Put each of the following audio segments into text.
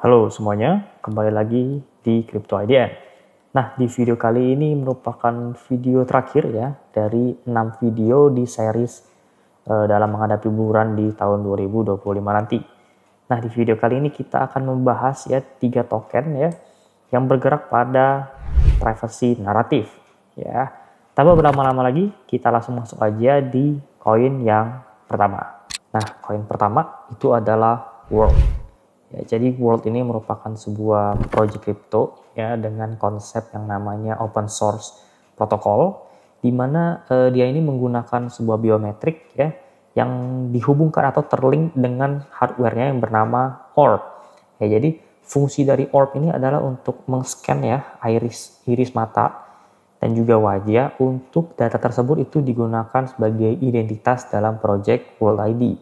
Halo semuanya, kembali lagi di Crypto IDN. Nah, di video kali ini merupakan video terakhir ya dari 6 video di series dalam menghadapi bulan di tahun 2025 nanti. Nah, di video kali ini kita akan membahas ya 3 token ya yang bergerak pada privacy naratif ya. Tanpa berlama-lama lagi, kita langsung masuk aja di koin yang pertama. Nah, koin pertama itu adalah World. Ya, jadi World ini merupakan sebuah project crypto ya dengan konsep yang namanya open source protocol, di mana dia ini menggunakan sebuah biometrik ya yang dihubungkan atau terlink dengan hardware-nya yang bernama Orb. Ya, jadi fungsi dari Orb ini adalah untuk meng-scan ya iris mata dan juga wajah untuk data tersebut itu digunakan sebagai identitas dalam project World ID.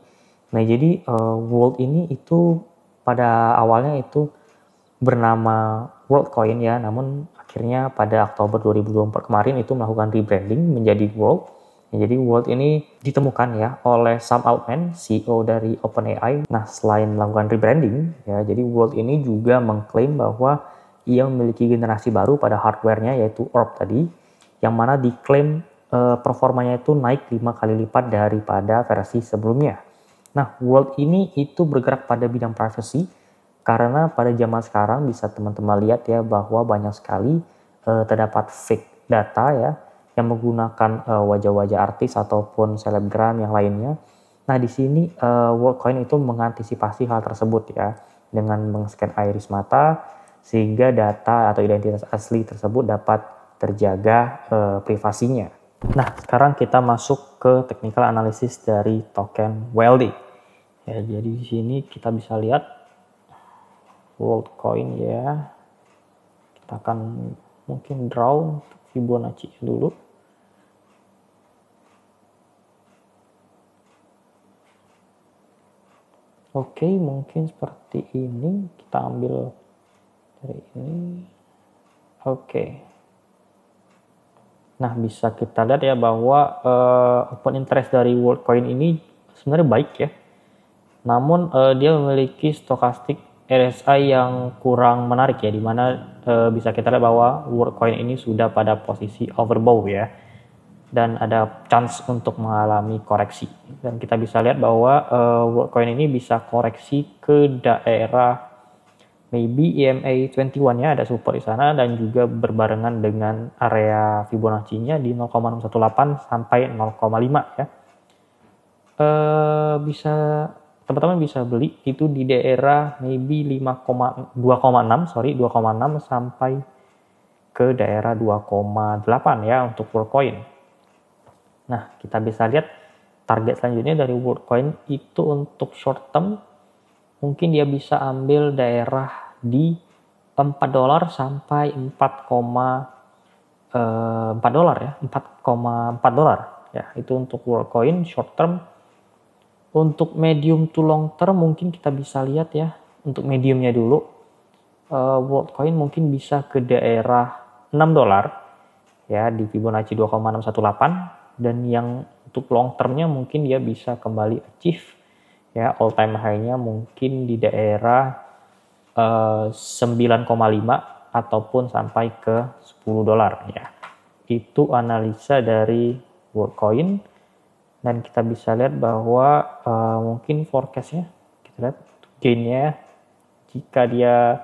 Nah, jadi World ini itu pada awalnya itu bernama WorldCoin ya, namun akhirnya pada Oktober 2024 kemarin itu melakukan rebranding menjadi World. Ya, jadi World ini ditemukan ya oleh Sam Altman, CEO dari OpenAI. Nah, selain melakukan rebranding ya, jadi World ini juga mengklaim bahwa ia memiliki generasi baru pada hardware-nya yaitu Orb tadi, yang mana diklaim performanya itu naik 5 kali lipat daripada versi sebelumnya. Nah, World ini itu bergerak pada bidang privacy karena pada zaman sekarang bisa teman-teman lihat ya bahwa banyak sekali terdapat fake data ya yang menggunakan wajah-wajah artis ataupun selebgram yang lainnya. Nah, di sini Worldcoin itu mengantisipasi hal tersebut ya dengan meng-scan iris mata sehingga data atau identitas asli tersebut dapat terjaga privasinya. Nah, sekarang kita masuk ke technical analysis dari token WLD. Ya, jadi di sini kita bisa lihat Worldcoin ya. Kita akan mungkin draw Fibonacci dulu. Oke, mungkin seperti ini. Kita ambil dari ini. Oke. Nah, bisa kita lihat ya bahwa open interest dari Worldcoin ini sebenarnya baik ya. Namun dia memiliki stokastik RSI yang kurang menarik ya, dimana bisa kita lihat bahwa Worldcoin ini sudah pada posisi overbought ya, dan ada chance untuk mengalami koreksi. Dan kita bisa lihat bahwa Worldcoin ini bisa koreksi ke daerah maybe EMA 21 ya, ada support di sana dan juga berbarengan dengan area Fibonacci-nya di 0,618 sampai 0,5 ya. Bisa teman-teman bisa beli itu di daerah maybe 2,6 sampai ke daerah 2,8 ya untuk Worldcoin. Nah, kita bisa lihat target selanjutnya dari Worldcoin itu untuk short term mungkin dia bisa ambil daerah di $4 sampai 4,4 dolar ya, 4,4 dolar ya, itu untuk Worldcoin short term. Untuk medium to long term mungkin kita bisa lihat ya, untuk mediumnya dulu Worldcoin mungkin bisa ke daerah $6 ya di Fibonacci 2,618, dan yang untuk long termnya mungkin dia bisa kembali achieve ya all time high-nya mungkin di daerah 9,5 ataupun sampai ke $10 ya. Itu analisa dari Worldcoin. Dan kita bisa lihat bahwa mungkin forecast-nya, kita lihat gain-nya jika dia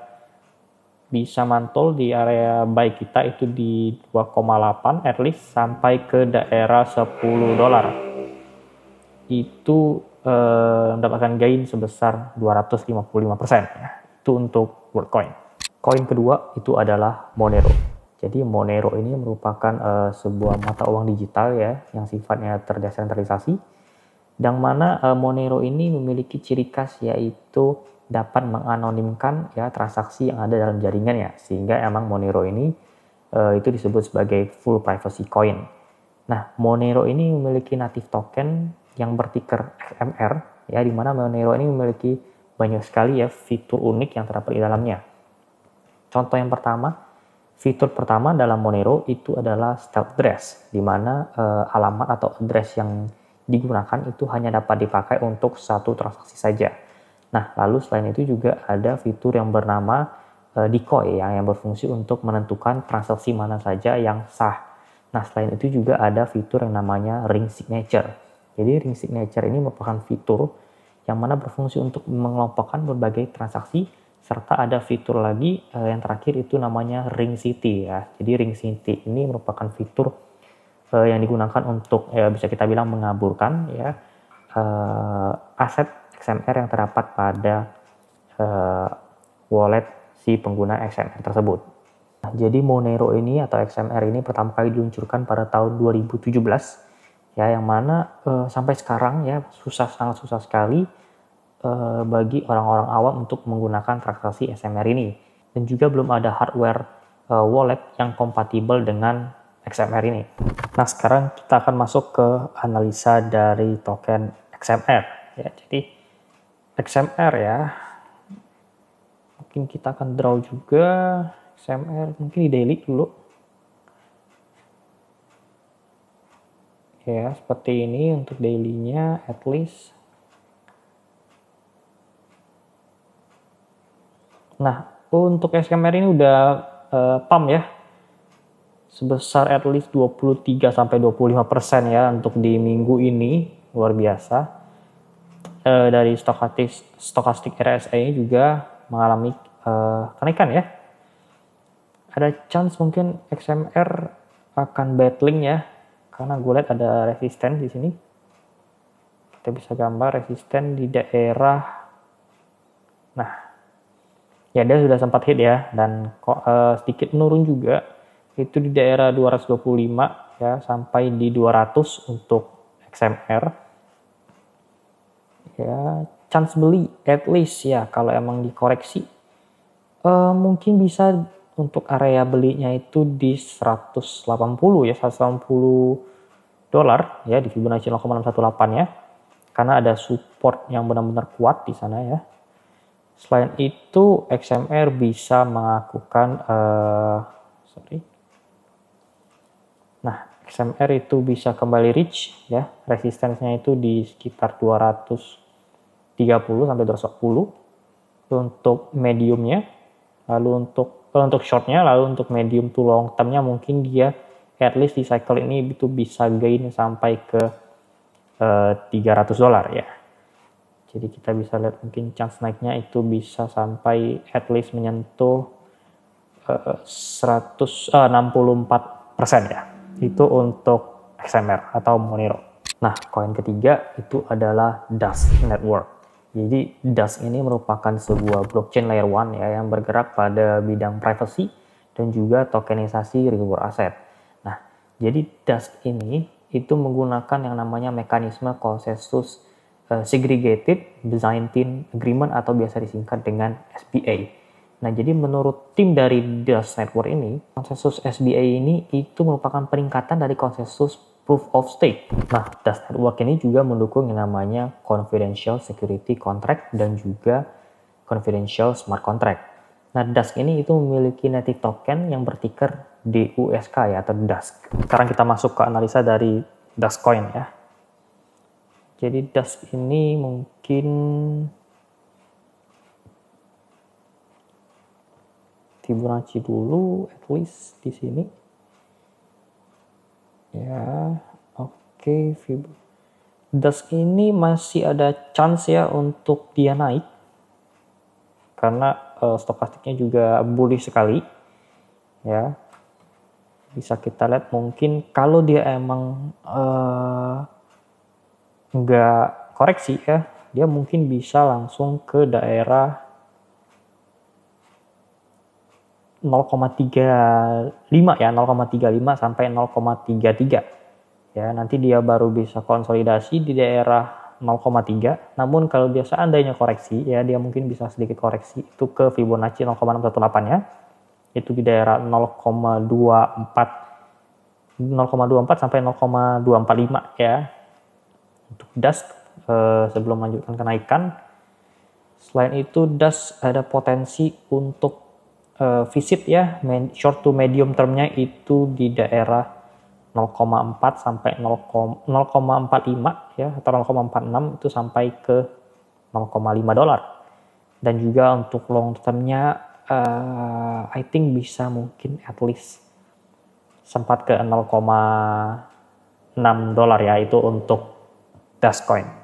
bisa mantul di area buy kita itu di 2,8 at least sampai ke daerah $10. Itu mendapatkan gain sebesar 255% ya. Itu untuk Worldcoin. Koin kedua itu adalah Monero. Jadi Monero ini merupakan sebuah mata uang digital ya yang sifatnya terdesentralisasi, yang mana Monero ini memiliki ciri khas yaitu dapat menganonimkan ya transaksi yang ada dalam jaringannya, sehingga emang Monero ini itu disebut sebagai full privacy coin. Nah, Monero ini memiliki native token yang bertiker XMR ya, di mana Monero ini memiliki banyak sekali ya fitur unik yang terdapat di dalamnya. Contoh yang pertama, fitur pertama dalam Monero itu adalah stealth address, di mana alamat atau address yang digunakan itu hanya dapat dipakai untuk satu transaksi saja. Nah, lalu selain itu juga ada fitur yang bernama decoy yang berfungsi untuk menentukan transaksi mana saja yang sah. Nah, selain itu juga ada fitur yang namanya ring signature. Jadi ring signature ini merupakan fitur yang mana berfungsi untuk mengelompokkan berbagai transaksi, serta ada fitur lagi yang terakhir itu namanya ring city ya. Jadi ring city ini merupakan fitur yang digunakan untuk bisa kita bilang mengaburkan ya aset XMR yang terdapat pada wallet si pengguna XMR tersebut. Nah, jadi Monero ini atau XMR ini pertama kali diluncurkan pada tahun 2017 ya, yang mana sampai sekarang ya sangat susah sekali bagi orang-orang awam untuk menggunakan transaksi XMR ini, dan juga belum ada hardware wallet yang kompatibel dengan XMR ini. Nah, sekarang kita akan masuk ke analisa dari token XMR ya. Jadi XMR ya, mungkin kita akan draw juga XMR mungkin di daily dulu ya, seperti ini untuk dailynya at least. Nah, untuk XMR ini udah pump ya, sebesar at least 23-25% ya untuk di minggu ini, luar biasa. Dari stochastic RSI ini juga mengalami kenaikan ya. Ada chance mungkin XMR akan battling ya, karena gue lihat ada resisten di sini. Kita bisa gambar resisten di daerah, nah ya dia sudah sempat hit ya, dan sedikit menurun juga itu di daerah 225 ya sampai di 200 untuk XMR ya. Chance beli at least ya kalau emang dikoreksi mungkin bisa untuk area belinya itu di 180 ya, 180 dolar ya di Fibonacci 0,618 ya, karena ada support yang benar-benar kuat di sana ya. Selain itu XMR bisa melakukan XMR itu bisa kembali reach ya, resistensinya itu di sekitar 230 sampai 240 untuk mediumnya. Lalu untuk shortnya, lalu untuk medium to long termnya mungkin dia at least di cycle ini itu bisa gain sampai ke 300 dolar ya. Jadi kita bisa lihat mungkin chance naiknya itu bisa sampai at least menyentuh 164% ya. Itu untuk XMR atau Monero. Nah, koin ketiga itu adalah Dask Network. Jadi Dask ini merupakan sebuah blockchain layer 1 ya yang bergerak pada bidang privacy dan juga tokenisasi real world asset. Nah, jadi Dask ini itu menggunakan yang namanya mekanisme konsensus segregated Byzantine agreement atau biasa disingkat dengan SBA. Nah, jadi menurut tim dari Dask Network ini, konsensus SBA ini itu merupakan peningkatan dari konsensus Proof of Stake. Nah, Dask Network ini juga mendukung yang namanya Confidential Security Contract dan juga Confidential Smart Contract. Nah, Dask ini itu memiliki native token yang bertiker DUSK ya, atau Dask. Sekarang kita masuk ke analisa dari Dask Coin ya. Jadi Dask ini mungkin Fibonacci dulu, at least di sini. Ya, oke. Dask ini masih ada chance ya untuk dia naik, karena stokastiknya juga bullish sekali. Ya, bisa kita lihat mungkin kalau dia emang nggak koreksi ya, dia mungkin bisa langsung ke daerah 0,35 ya, 0,35 sampai 0,33 ya. Nanti dia baru bisa konsolidasi di daerah 0,3. Namun kalau dia seandainya koreksi ya, dia mungkin bisa sedikit koreksi itu ke Fibonacci 0,618 ya, itu di daerah 0,24 sampai 0,245 ya untuk Dask sebelum melanjutkan kenaikan. Selain itu Dask ada potensi untuk visit ya, short to medium termnya itu di daerah 0,4 sampai 0,45 ya, atau 0,46 itu sampai ke 0,5 dolar. Dan juga untuk long termnya I think bisa mungkin at least sempat ke $0,6 ya, itu untuk Dashcoin.